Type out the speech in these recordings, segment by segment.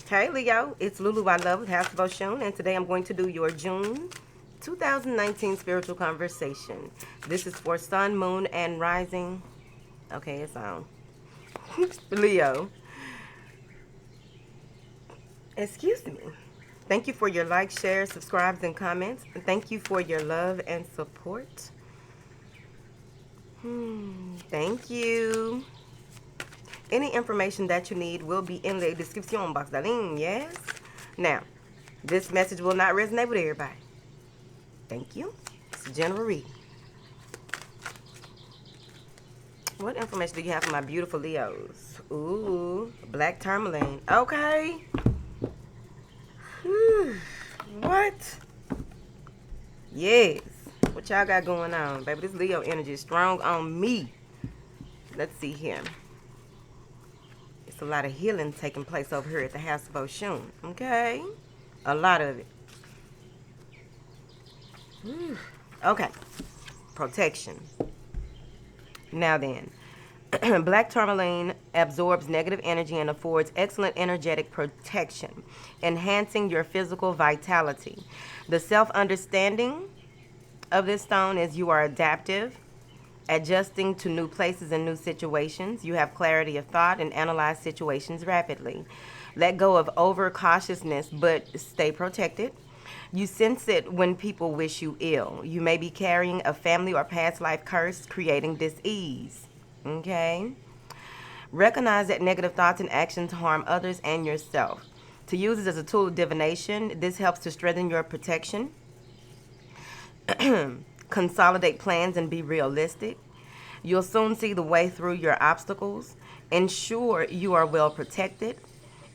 Hey Leo, it's Lulu I Love with House of Oshun, and today I'm going to do your June 2019 spiritual conversation. This is for Sun, Moon, and Rising. Okay, it's on. Leo, excuse me. Thank you for your likes, shares, subscribes, and comments. And thank you for your love and support. Thank you. Any information that you need will be in the description box, darling. Yes? Now, this message will not resonate with everybody. Thank you. It's a general read. What information do you have for my beautiful Leos? Ooh, black tourmaline. Okay. What? Yes. What y'all got going on, baby? This Leo energy is strong on me. Let's see here. It's a lot of healing taking place over here at the House of Oshun. Okay? A lot of it. Okay. Protection. Now then, black tourmaline absorbs negative energy and affords excellent energetic protection, enhancing your physical vitality. The self-understanding of this stone is you are adaptive, adjusting to new places and new situations. You have clarity of thought and analyze situations rapidly. Let go of over-cautiousness, but stay protected. You sense it when people wish you ill. You may be carrying a family or past life curse, creating dis-ease. Okay? Recognize that negative thoughts and actions harm others and yourself. To use it as a tool of divination, this helps to strengthen your protection, consolidate plans, and be realistic. You'll soon see the way through your obstacles. Ensure you are well protected.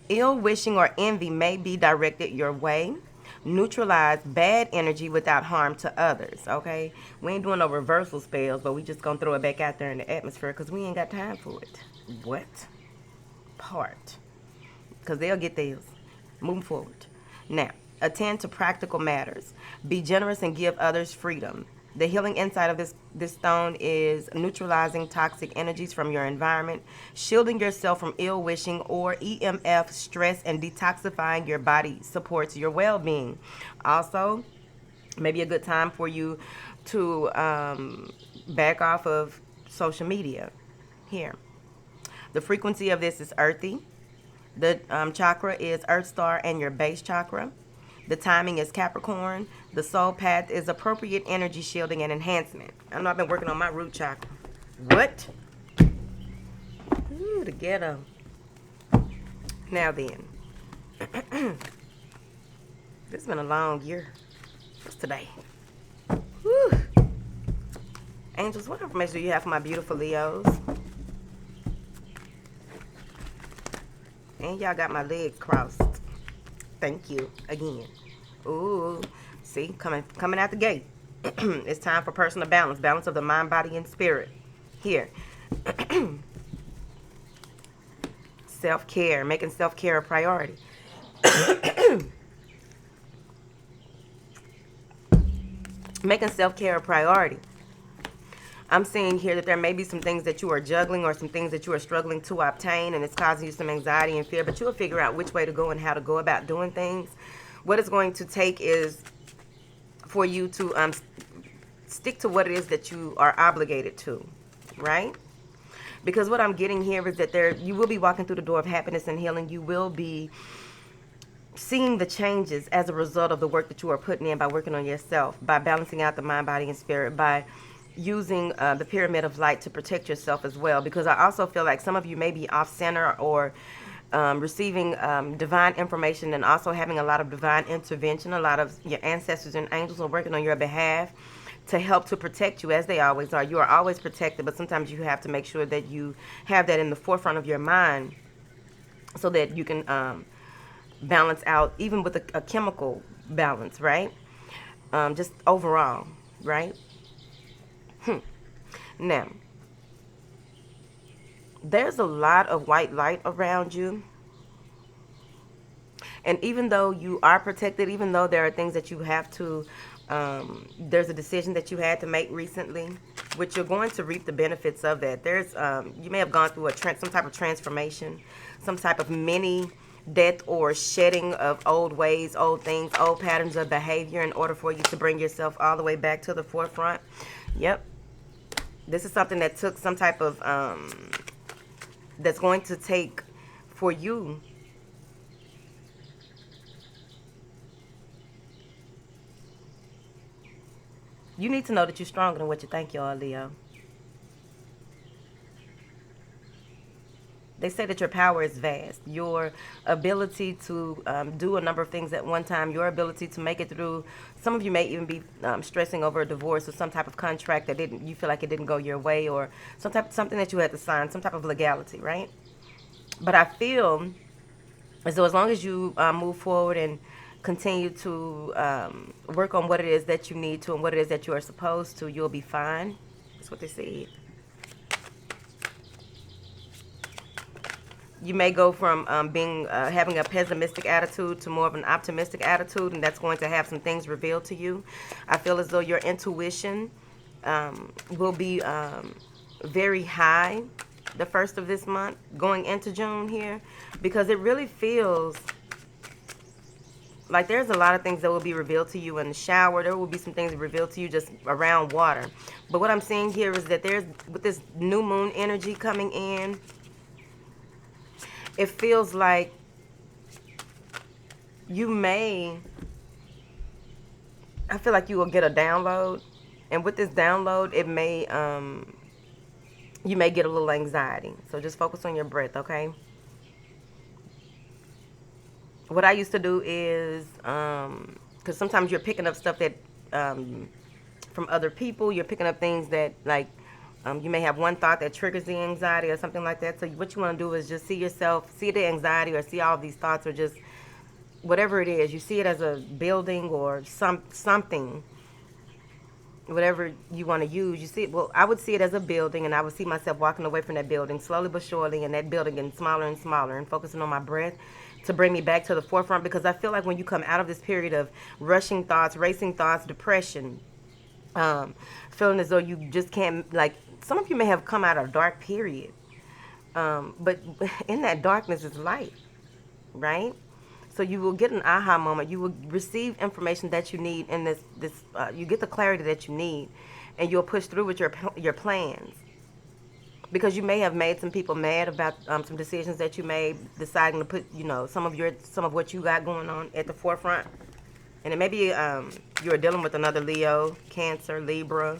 Ill wishing or envy may be directed your way. Neutralize bad energy without harm to others, okay? We ain't doing no reversal spells, but we just gonna throw it back out there in the atmosphere because we ain't got time for it. What? Part. Because they'll get theirs. Moving forward. Now, attend to practical matters. Be generous and give others freedom. The healing inside of this stone is neutralizing toxic energies from your environment, shielding yourself from ill wishing or EMF stress, and detoxifying your body supports your well-being. Also, maybe a good time for you to back off of social media. Here, the frequency of this is earthy. The chakra is Earth Star and your base chakra. The timing is Capricorn. The soul path is appropriate energy shielding and enhancement. I know I've been working on my root chakra. What? Ooh, the ghetto. Now then. This has been a long year. What's today? Whew. Angels, what information do you have for my beautiful Leos? And y'all got my legs crossed. Thank you again. Ooh, see, coming out the gate. It's time for personal balance. Balance of the mind, body, and spirit. Here. Self-care. Making self-care a priority. Making self-care a priority. I'm seeing here that there may be some things that you are juggling or some things that you are struggling to obtain, and it's causing you some anxiety and fear, but you'll figure out which way to go and how to go about doing things. What it's going to take is for you to stick to what it is that you are obligated to, right? Because what I'm getting here is that you will be walking through the door of happiness and healing. You will be seeing the changes as a result of the work that you are putting in by working on yourself, by balancing out the mind, body, and spirit, by using the pyramid of light to protect yourself as well. Because I also feel like some of you may be off center or receiving divine information and also having a lot of divine intervention. A lot of your ancestors and angels are working on your behalf to help to protect you, as they always are. You are always protected, but sometimes you have to make sure that you have that in the forefront of your mind so that you can balance out, even with a chemical balance, right? Just overall, right? Now, there's a lot of white light around you. And even though you are protected, even though there are things that you have to, there's a decision that you had to make recently, which you're going to reap the benefits of that. There's, you may have gone through some type of transformation, some type of mini death or shedding of old ways, old things, old patterns of behavior in order for you to bring yourself all the way back to the forefront. Yep. This is something that took some type of, that's going to take for you. You need to know that you're stronger than what you think you are, Leo. They say that your power is vast. Your ability to do a number of things at one time, your ability to make it through. Some of you may even be stressing over a divorce or some type of contract that didn't, you feel like it didn't go your way, or something that you had to sign, some type of legality, right? But I feel as though as long as you move forward and continue to work on what it is that you need to and what it is that you are supposed to, you'll be fine. That's what they said. You may go from being having a pessimistic attitude to more of an optimistic attitude, and that's going to have some things revealed to you. I feel as though your intuition will be very high the first of this month going into June here, because it really feels like there's a lot of things that will be revealed to you in the shower. There will be some things revealed to you just around water. But what I'm seeing here is that there's, with this new moon energy coming in, it feels like you may, I feel like you will get a download. And with this download, it may, you may get a little anxiety. So just focus on your breath, okay? What I used to do is, because sometimes you're picking up stuff that, from other people, you're picking up things that, like, you may have one thought that triggers the anxiety or something like that. So what you want to do is just see yourself, see the anxiety or see all of these thoughts, or just whatever it is. You see it as a building or something, whatever you want to use. You see it, well, I would see it as a building, and I would see myself walking away from that building slowly but surely, and that building getting smaller and smaller, and focusing on my breath to bring me back to the forefront. Because I feel like when you come out of this period of rushing thoughts, racing thoughts, depression, feeling as though you just can't, like, some of you may have come out of a dark period, but in that darkness is light, right? So you will get an aha moment. You will receive information that you need in this. You get the clarity that you need, and you'll push through with your plans. Because you may have made some people mad about some decisions that you made, deciding to put, some of what you got going on at the forefront. And it may be you're dealing with another Leo, Cancer, Libra,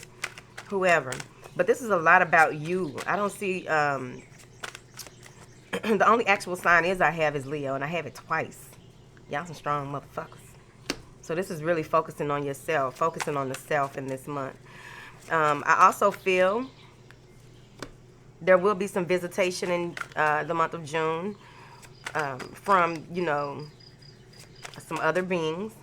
whoever. But this is a lot about you. I don't see, the only actual sign I have is Leo, and I have it twice. Y'all some strong motherfuckers. So this is really focusing on yourself, focusing on the self in this month. I also feel there will be some visitation in the month of June from, some other beings.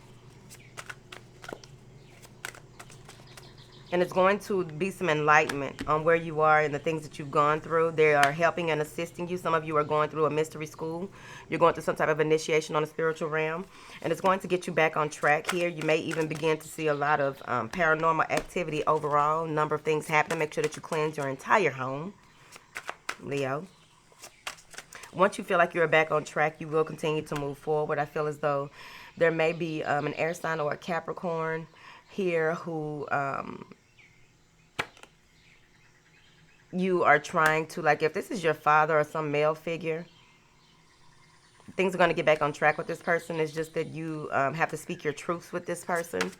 And it's going to be some enlightenment on where you are and the things that you've gone through. They are helping and assisting you. Some of you are going through a mystery school. You're going through some type of initiation on the spiritual realm. And it's going to get you back on track here. You may even begin to see a lot of paranormal activity overall. A number of things happening. Make sure that you cleanse your entire home, Leo. Once you feel like you're back on track, you will continue to move forward. I feel as though there may be an air sign or a Capricorn here who you are trying to, like, if this is your father or some male figure, things are going to get back on track with this person. It's just that you have to speak your truths with this person.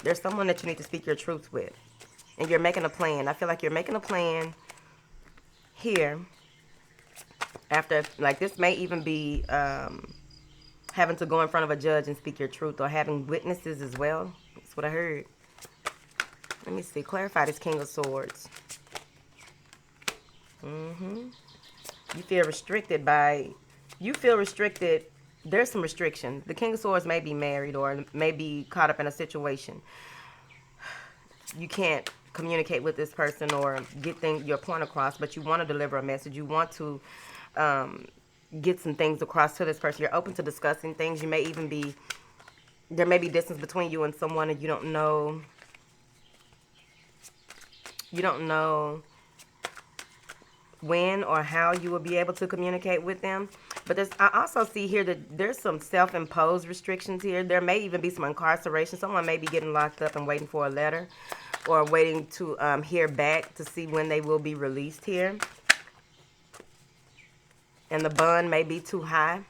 There's someone that you need to speak your truths with, and you're making a plan. I feel like you're making a plan here. After, like, this may even be having to go in front of a judge and speak your truth, or having witnesses as well. That's what I heard. Let me see. Clarify this King of Swords. You feel restricted by... You feel restricted. There's some restriction. The King of Swords may be married or may be caught up in a situation. You can't communicate with this person or get your point across, but you want to deliver a message. You want to get some things across to this person. You're open to discussing things. You may even be... There may be distance between you and someone, and you don't know... You don't know when or how you will be able to communicate with them. But I also see here that there's some self-imposed restrictions here. There may even be some incarceration. Someone may be getting locked up and waiting for a letter, or waiting to hear back to see when they will be released here. And the bond may be too high,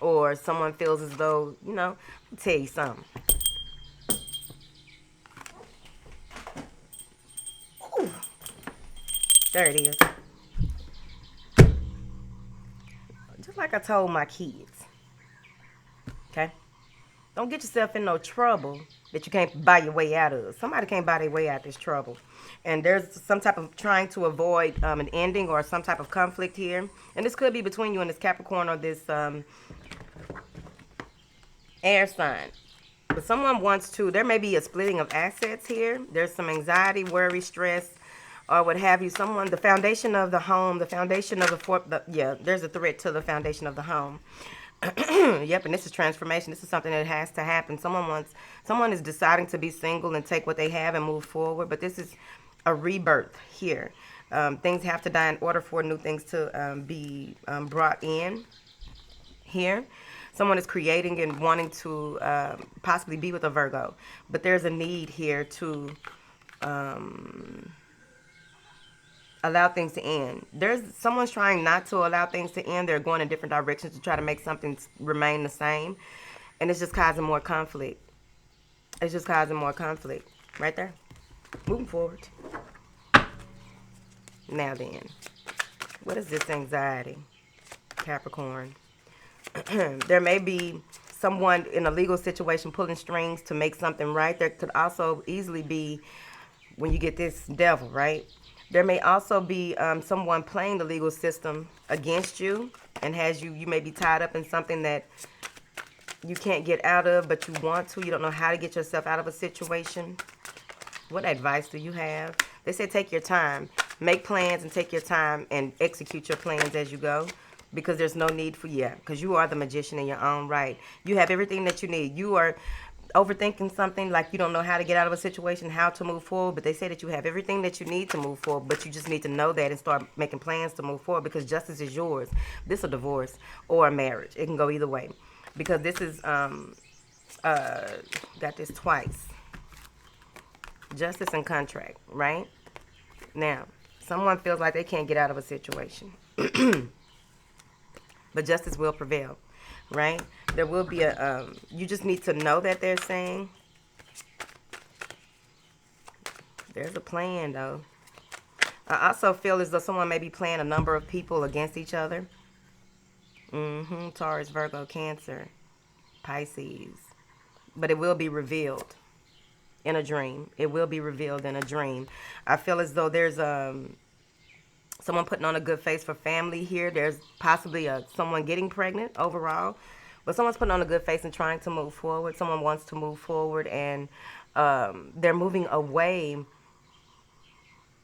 or someone feels as though, let me tell you something. Ooh, there it is. Just like I told my kids. Okay? Don't get yourself in no trouble that you can't buy your way out of. Somebody can't buy their way out of this trouble. And there's some type of trying to avoid an ending or some type of conflict here. And this could be between you and this Capricorn or this air sign. But someone wants to, there may be a splitting of assets here. There's some anxiety, worry, stress, or what have you. Someone, the foundation of the home, the foundation of there's a threat to the foundation of the home. Yep, and this is transformation. This is something that has to happen. Someone is deciding to be single and take what they have and move forward. But this is a rebirth here. Things have to die in order for new things to be brought in here. Someone is creating and wanting to possibly be with a Virgo. But there's a need here to allow things to end. Someone's trying not to allow things to end. They're going in different directions to try to make something remain the same. And it's just causing more conflict. It's just causing more conflict. Right there. Moving forward. Now then. What is this anxiety? Capricorn. There may be someone in a legal situation pulling strings to make something right. There could also easily be, when you get this devil, right? There may also be someone playing the legal system against you and has you may be tied up in something that you can't get out of, but you want to. You don't know how to get yourself out of a situation. What advice do you have? They say take your time. Make plans and take your time and execute your plans as you go, because there's no need for you, because you are the magician in your own right. You have everything that you need. You are overthinking something, like you don't know how to get out of a situation, how to move forward, but they say that you have everything that you need to move forward, but you just need to know that and start making plans to move forward, because justice is yours. This is a divorce or a marriage. It can go either way, because this is got this twice. Justice and contract, right? Now, someone feels like they can't get out of a situation. But justice will prevail, right? There will be you just need to know that they're saying. There's a plan, though. I also feel as though someone may be playing a number of people against each other. Taurus, Virgo, Cancer, Pisces. But it will be revealed in a dream. It will be revealed in a dream. I feel as though there's someone putting on a good face for family here. There's possibly someone getting pregnant overall. But someone's putting on a good face and trying to move forward. Someone wants to move forward, and they're moving away.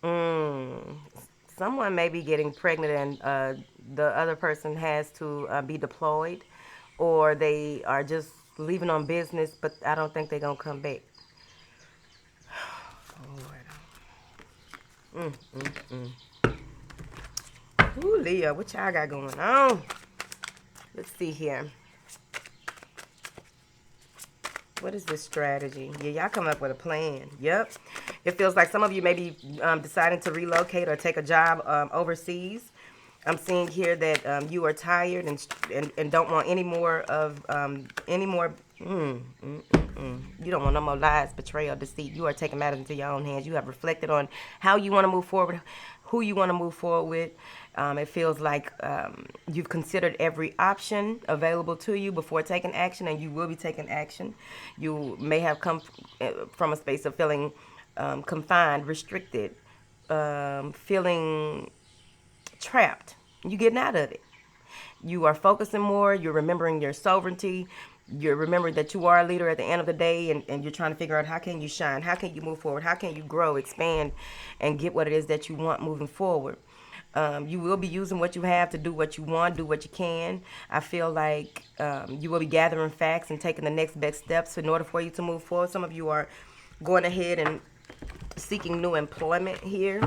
Someone may be getting pregnant, and the other person has to be deployed. Or they are just leaving on business, but I don't think they're going to come back. Ooh, Leo, what y'all got going on? Let's see here. What is this strategy? Yeah, y'all come up with a plan. Yep. It feels like some of you may be deciding to relocate or take a job overseas. I'm seeing here that you are tired and don't want any more of You don't want no more lies, betrayal, deceit. You are taking matters into your own hands. You have reflected on how you want to move forward, who you want to move forward with. It feels like you've considered every option available to you before taking action, and you will be taking action. You may have come from a space of feeling confined, restricted, feeling trapped. You're getting out of it. You are focusing more. You're remembering your sovereignty. You're remembering that you are a leader at the end of the day, and you're trying to figure out how can you shine, how can you move forward, how can you grow, expand, and get what it is that you want moving forward. You will be using what you have to do what you want, do what you can. I feel like you will be gathering facts and taking the next best steps in order for you to move forward. Some of you are going ahead and seeking new employment here.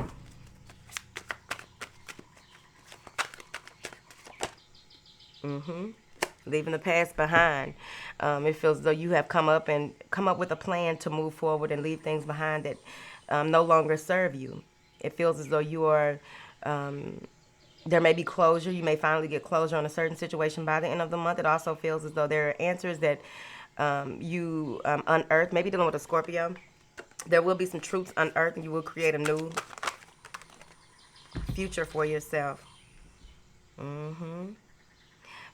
Leaving the past behind. It feels as though you have come up with a plan to move forward and leave things behind that no longer serve you. It feels as though you are. There may be closure. You may finally get closure on a certain situation by the end of the month. It also feels as though there are answers that you unearth. Maybe dealing with a Scorpio. There will be some truths unearthed, and you will create a new future for yourself.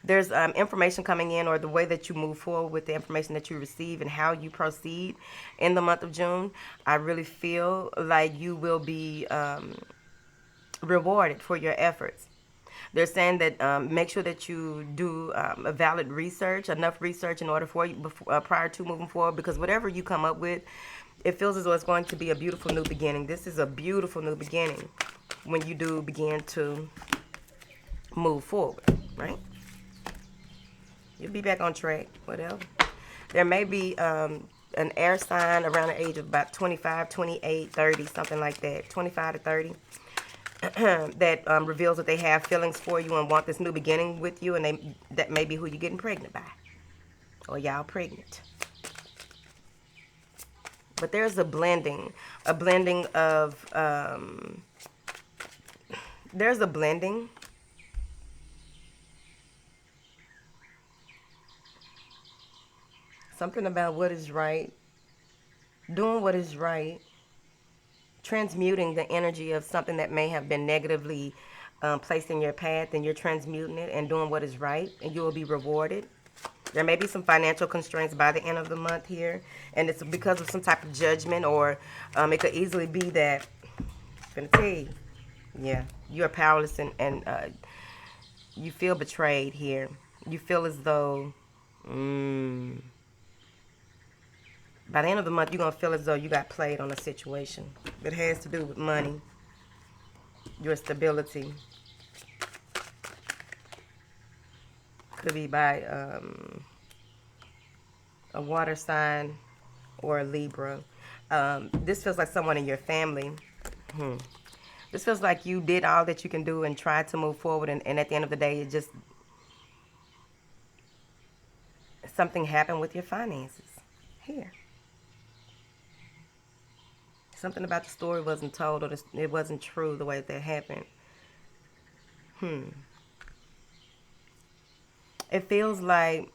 There's information coming in, or the way that you move forward with the information that you receive and how you proceed in the month of June. I really feel like you will be rewarded for your efforts. They're saying that make sure that you do a valid research, enough research in order for you prior to moving forward, because whatever you come up with, it feels as though it's going to be a beautiful new beginning. This is a beautiful new beginning when you do begin to move forward, right? You'll be back on track, whatever. There may be an air sign around the age of about 25, 28, 30, something like that, 25 to 30, that reveals that they have feelings for you and want this new beginning with you, and that may be who you're getting pregnant by, or y'all pregnant. But there's a blending of, there's a blending. Something about what is right, doing what is right, transmuting the energy of something that may have been negatively placed in your path, and you're transmuting it and doing what is right, and you will be rewarded. There may be some financial constraints by the end of the month here, and it's because of some type of judgment, or it could easily be that, I'm gonna tell you, yeah, you're powerless, and you feel betrayed here. You feel as though, by the end of the month, you're going to feel as though you got played on a situation that has to do with money, your stability. Could be by a water sign or a Libra. This feels like someone in your family. This feels like you did all that you can do and tried to move forward, and at the end of the day, it just, something happened with your finances. Here. Something about the story wasn't told, or it wasn't true the way that happened. It feels like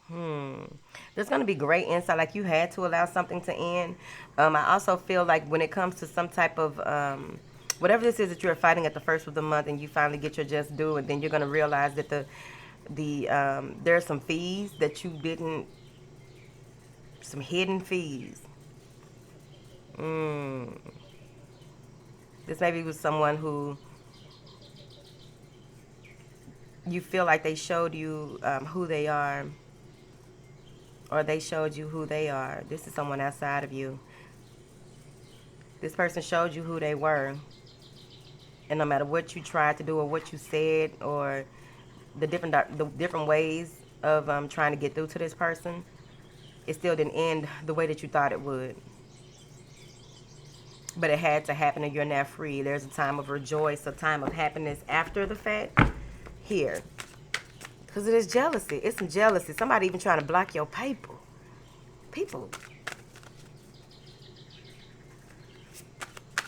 there's going to be great insight, like you had to allow something to end. I also feel like when it comes to some type of whatever this is that you're fighting at the first of the month, and you finally get your just due, and then you're going to realize that there are some fees that you didn't, some hidden fees. This maybe was someone who you feel like they showed you who they are, or they showed you who they are. This is someone outside of you. This person showed you who they were, and no matter what you tried to do, or what you said, or the different ways of trying to get through to this person, it still didn't end the way that you thought it would. But it had to happen, and you're now free. There's a time of rejoice, a time of happiness after the fact here. Because it is jealousy. It's some jealousy. Somebody even trying to block your people. People.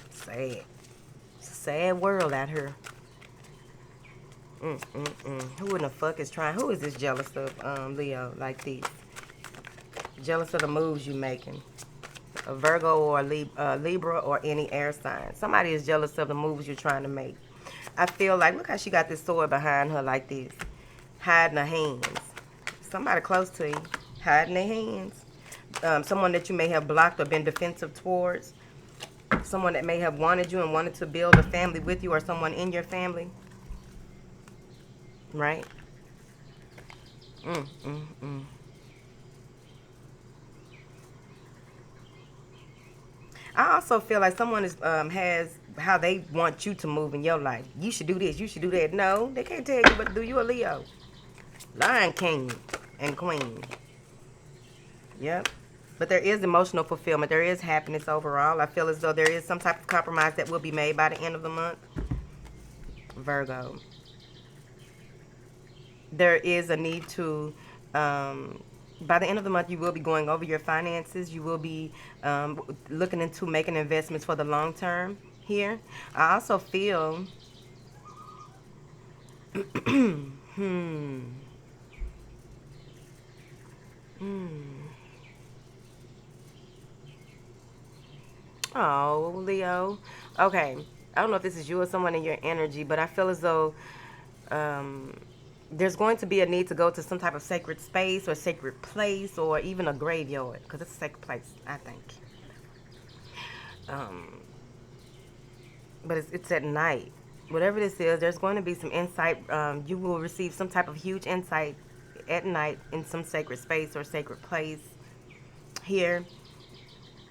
Sad. It's a sad world out here. Who in the fuck is trying? Who is this jealous of, Leo, like this? Jealous of the moves you making. A Virgo or a Libra or any air sign. Somebody is jealous of the moves you're trying to make. I feel like, look how she got this sword behind her like this. Hiding her hands. Somebody close to you. Hiding their hands. Someone that you may have blocked or been defensive towards. Someone that may have wanted you and wanted to build a family with you, or someone in your family. Right? I also feel like someone has how they want you to move in your life. You should do this. You should do that. No, they can't tell you what to do. You a Leo. Lion King and Queen. Yep. But there is emotional fulfillment. There is happiness overall. I feel as though there is some type of compromise that will be made by the end of the month. Virgo. There is a need to, by the end of the month, you will be going over your finances. You will be looking into making investments for the long term here. I also feel, oh, Leo. Okay. I don't know if this is you or someone in your energy, but I feel as though um, there's going to be a need to go to some type of sacred space or sacred place or even a graveyard because it's a sacred place, I think. Um, but it's at night. Whatever this is, there's going to be some insight. You will receive some type of huge insight at night in some sacred space or sacred place here.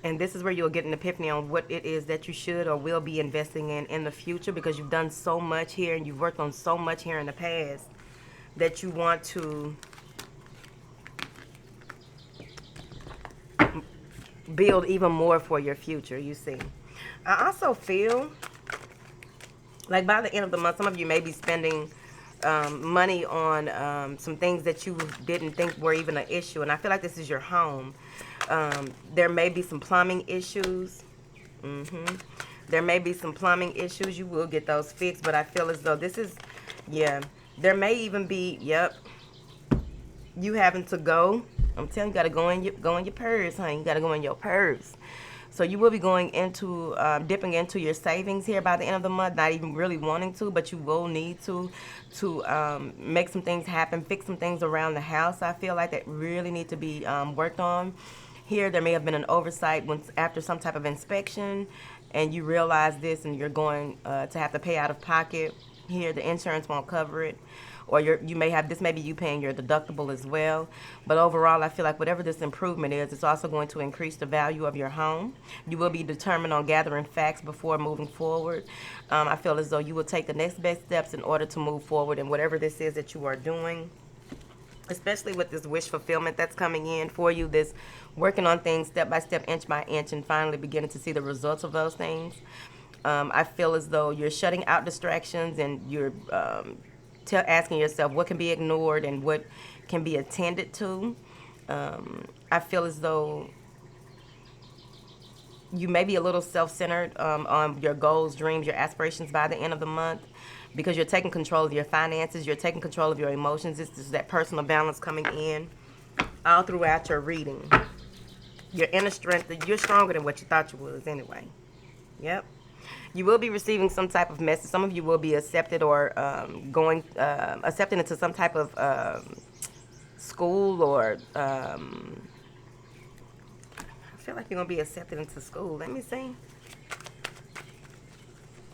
And this is where you'll get an epiphany on what it is that you should or will be investing in the future, because you've done so much here and you've worked on so much here in the past that you want to build even more for your future, you see. I also feel like by the end of the month, some of you may be spending money on some things that you didn't think were even an issue. And I feel like this is your home. There may be some plumbing issues. There may be some plumbing issues. You will get those fixed. But I feel as though this is, yeah, there may even be, yep, you having to go. I'm telling you, got to go in your purse, honey. You got to go in your purse. So you will be going into, dipping into your savings here by the end of the month, not even really wanting to, but you will need to make some things happen, fix some things around the house. I feel like that really need to be worked on. Here, there may have been an oversight after some type of inspection, and you realize this, and you're going to have to pay out of pocket. Here, the insurance won't cover it. Or you may have, this may be you paying your deductible as well. But overall, I feel like whatever this improvement is, it's also going to increase the value of your home. You will be determined on gathering facts before moving forward. I feel as though you will take the next best steps in order to move forward in whatever this is that you are doing. Especially with this wish fulfillment that's coming in for you, this working on things step by step, inch by inch, and finally beginning to see the results of those things. I feel as though you're shutting out distractions and you're asking yourself what can be ignored and what can be attended to. I feel as though you may be a little self-centered on your goals, dreams, your aspirations by the end of the month, because you're taking control of your finances, you're taking control of your emotions. This is that personal balance coming in all throughout your reading. Your inner strength, you're stronger than what you thought you was anyway. Yep. You will be receiving some type of message. Some of you will be accepted or accepted into some type of school or I feel like you're going to be accepted into school. Let me see.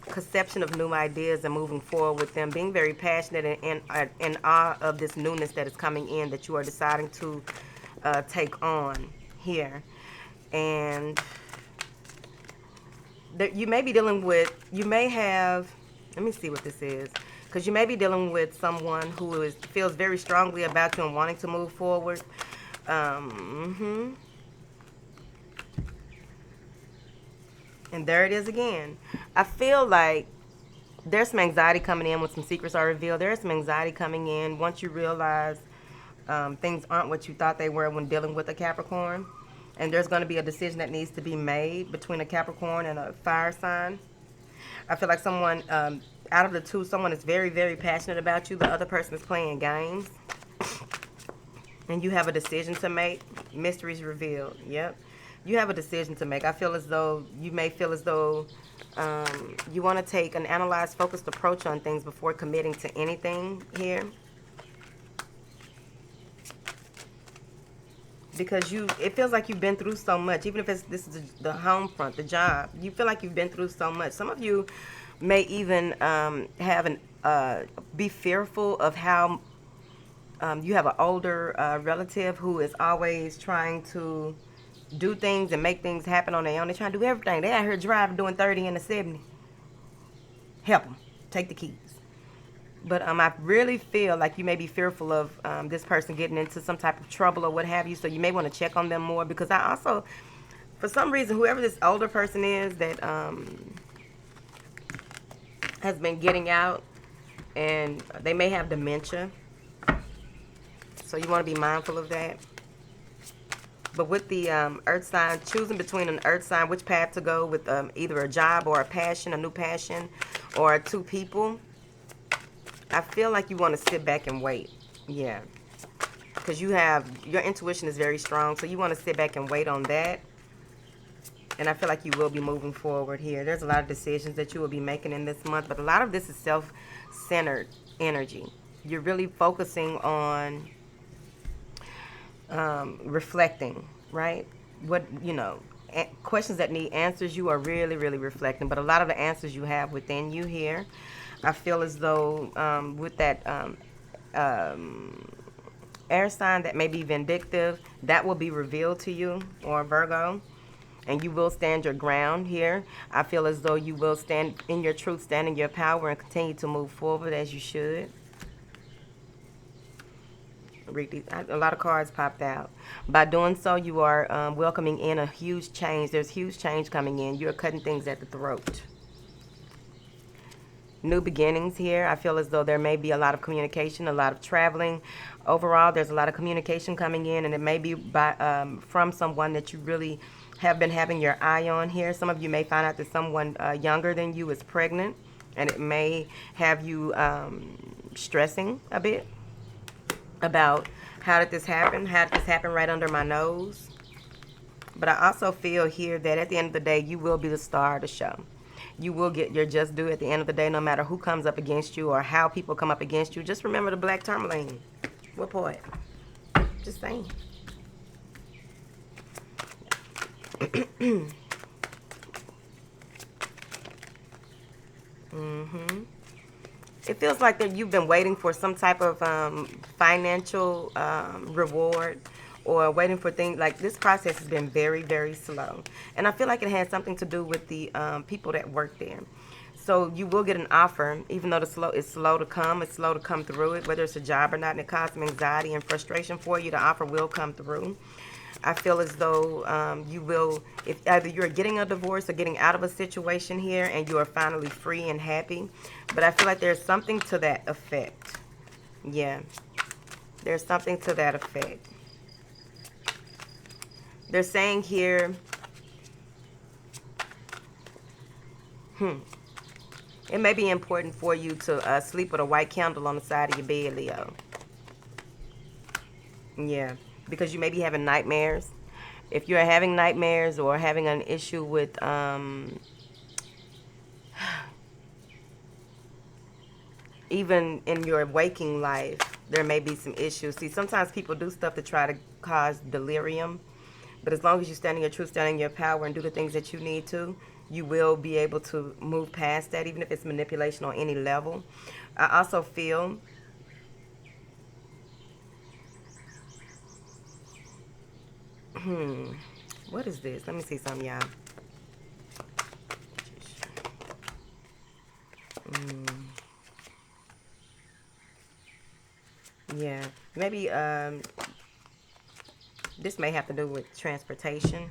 Conception of new ideas and moving forward with them. Being very passionate and in awe of this newness that is coming in that you are deciding to take on here. And you may be dealing with, you may have, let me see what this is, because you may be dealing with someone who feels very strongly about you and wanting to move forward. And there it is again. I feel like there's some anxiety coming in when some secrets are revealed. There's some anxiety coming in once you realize things aren't what you thought they were when dealing with a Capricorn. And there's going to be a decision that needs to be made between a Capricorn and a fire sign. I feel like someone, out of the two, someone is very, very passionate about you. The other person is playing games. And you have a decision to make. Mysteries revealed. Yep. You have a decision to make. I feel as though, you may feel as though you want to take an analyzed, focused approach on things before committing to anything here. Because it feels like you've been through so much. Even if this is the home front, the job, you feel like you've been through so much. Some of you may even be fearful of how you have an older relative who is always trying to do things and make things happen on their own. They're trying to do everything. They out here driving, doing 30 and a 70. Help them. Take the keys. But I really feel like you may be fearful of this person getting into some type of trouble or what have you. So you may want to check on them more, because I also, for some reason, whoever this older person is that has been getting out, and they may have dementia. So you want to be mindful of that. But with the earth sign, choosing between an earth sign, which path to go with either a job or a passion, a new passion, or two people, I feel like you want to sit back and wait. Yeah. Because your intuition is very strong. So you want to sit back and wait on that. And I feel like you will be moving forward here. There's a lot of decisions that you will be making in this month. But a lot of this is self-centered energy. You're really focusing on reflecting, right? Questions that need answers, you are really, really reflecting. But a lot of the answers you have within you here. I feel as though with that air sign that may be vindictive, that will be revealed to you, or Virgo, and you will stand your ground here. I feel as though you will stand in your truth, stand in your power, and continue to move forward as you should. Read these. A lot of cards popped out. By doing so, you are welcoming in a huge change. There's huge change coming in. You're cutting things at the throat. New beginnings here. I feel as though there may be a lot of communication, a lot of traveling. Overall, there's a lot of communication coming in, and it may be from someone that you really have been having your eye on here. Some of you may find out that someone younger than you is pregnant, and it may have you stressing a bit about how did this happen? How did this happen right under my nose? But I also feel here that at the end of the day, you will be the star of the show. You will get your just due at the end of the day, no matter who comes up against you or how people come up against you. Just remember the black tourmaline. What poet? Just saying. It feels like that you've been waiting for some type of financial reward, or waiting for things. Like, this process has been very, very slow. And I feel like it has something to do with the people that work there. So you will get an offer, even though it's slow to come. It's slow to come through it, whether it's a job or not, and it causes some anxiety and frustration for you. The offer will come through. I feel as though you will, if either you're getting a divorce or getting out of a situation here, and you are finally free and happy. But I feel like there's something to that effect. Yeah. There's something to that effect. They're saying here, it may be important for you to sleep with a white candle on the side of your bed, Leo. Yeah, because you may be having nightmares. If you're having nightmares or having an issue with even in your waking life, there may be some issues. See, sometimes people do stuff to try to cause delirium. But as long as you stand in your truth, stand in your power, and do the things that you need to, you will be able to move past that, even if it's manipulation on any level. I also feel what is this? Let me see something, y'all. Yeah, maybe this may have to do with transportation,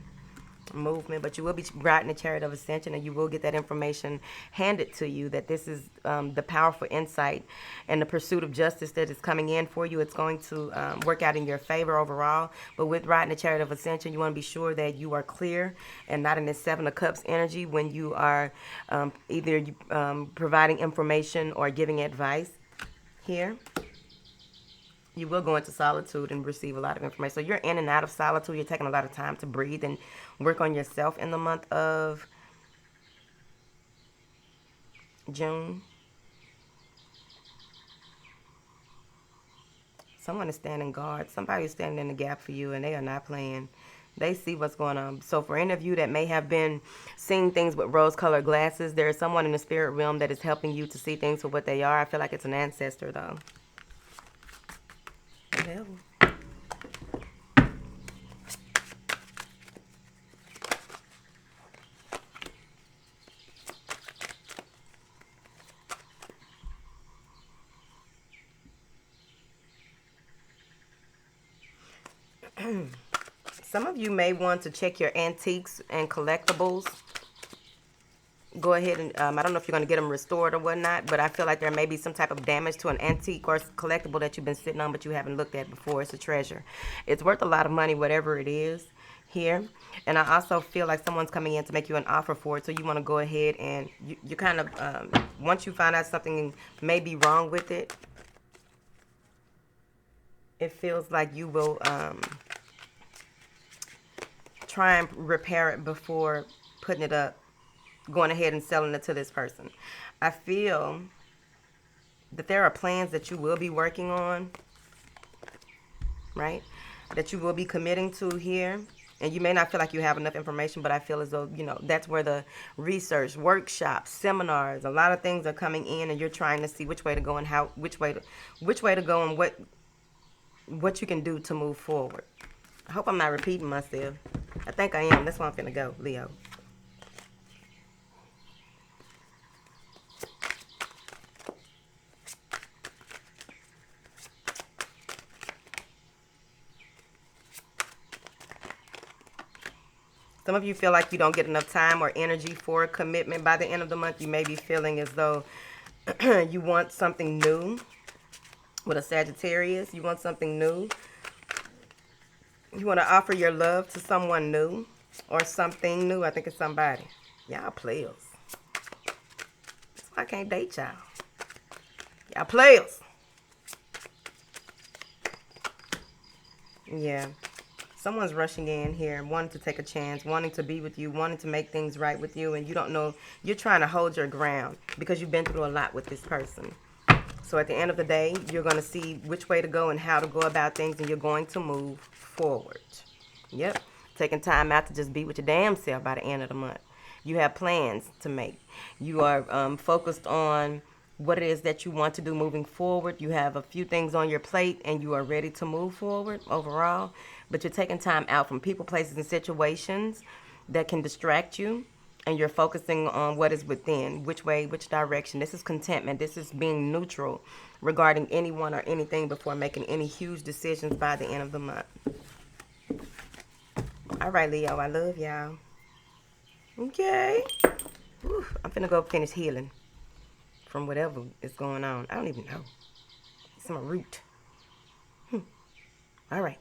movement, but you will be riding the chariot of ascension, and you will get that information handed to you, that this is the powerful insight and the pursuit of justice that is coming in for you. It's going to work out in your favor overall. But with riding the chariot of ascension, you want to be sure that you are clear and not in this Seven of Cups energy when you are either providing information or giving advice here. You will go into solitude and receive a lot of information. So you're in and out of solitude. You're taking a lot of time to breathe and work on yourself in the month of June. Someone is standing guard. Somebody is standing in the gap for you, and they are not playing. They see what's going on. So for any of you that may have been seeing things with rose-colored glasses, there is someone in the spirit realm that is helping you to see things for what they are. I feel like it's an ancestor, though. Devil. Some of you may want to check your antiques and collectibles. Go ahead and, I don't know if you're going to get them restored or whatnot, but I feel like there may be some type of damage to an antique or collectible that you've been sitting on but you haven't looked at before. It's a treasure. It's worth a lot of money, whatever it is here. And I also feel like someone's coming in to make you an offer for it, so you want to go ahead and you kind of, once you find out something may be wrong with it, it feels like you will try and repair it before putting it up, going ahead and selling it to this person. I feel that there are plans that you will be working on, right? That you will be committing to here. And you may not feel like you have enough information, but I feel as though, that's where the research, workshops, seminars, a lot of things are coming in, and you're trying to see which way to go and which way to go and what you can do to move forward. I hope I'm not repeating myself. I think I am. That's why I'm finna go, Leo. Some of you feel like you don't get enough time or energy for a commitment by the end of the month. You may be feeling as though you want something new. With a Sagittarius, you want something new. You want to offer your love to someone new or something new. I think it's somebody. Y'all players. That's why I can't date y'all. Y'all players. Yeah. Someone's rushing in here, wanting to take a chance, wanting to be with you, wanting to make things right with you, and you don't know. You're trying to hold your ground because you've been through a lot with this person. So at the end of the day, you're going to see which way to go and how to go about things, and you're going to move forward. Yep. Taking time out to just be with your damn self by the end of the month. You have plans to make. You are focused on what it is that you want to do moving forward. You have a few things on your plate, and you are ready to move forward overall. But you're taking time out from people, places, and situations that can distract you. And you're focusing on what is within, which way, which direction. This is contentment. This is being neutral regarding anyone or anything before making any huge decisions by the end of the month. All right, Leo, I love y'all. Okay. Whew, I'm finna go finish healing from whatever is going on. I don't even know. It's my root. All right.